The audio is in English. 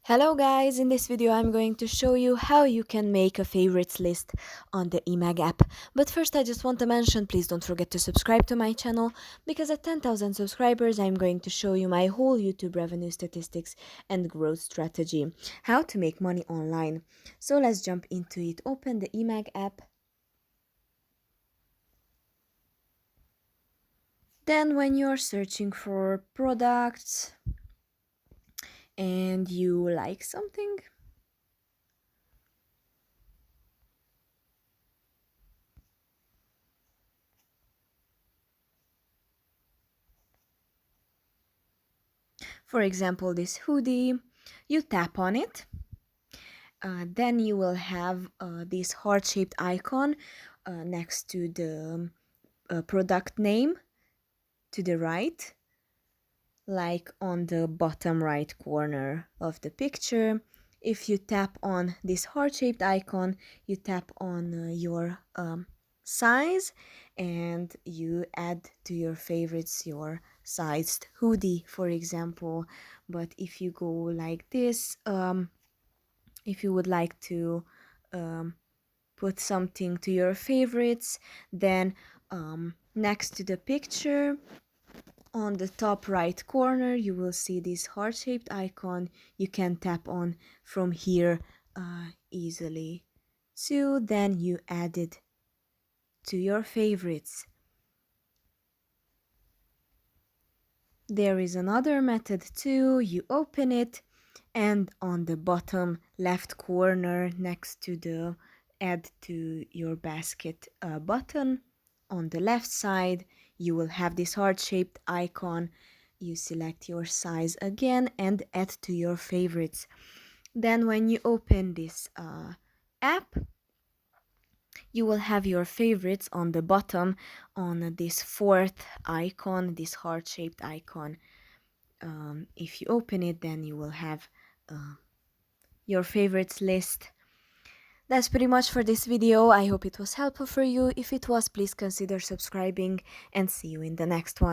Hello guys, in this video I'm going to show you how you can make a favorites list on the Emag app. But first I just want to mention, please don't forget to subscribe to my channel, because at 10,000 subscribers I'm going to show you my whole YouTube revenue statistics and growth strategy, how to make money online. So let's jump into it. Open the Emag app. Then when you're searching for products and you like something, for example this hoodie, you tap on it. Then you will have this heart-shaped icon next to the product name to the right, like on the bottom right corner of the picture. If you tap on this heart-shaped icon, you tap on your size and you add to your favorites your sized hoodie, for example. But if you go like this, if you would like to put something to your favorites, then next to the picture on the top right corner you will see this heart-shaped icon. You can tap on from here easily. So then you add it to your favorites. There is another method too. You open it, and on the bottom left corner next to the add to your basket button, on the left side you will have this heart-shaped icon. You select your size again and add to your favorites. Then when you open this app, you will have your favorites on the bottom on this fourth icon, this heart-shaped icon. If you open it, then you will have your favorites list. That's pretty much for this video. I hope it was helpful for you. If it was, please consider subscribing, and see you in the next one.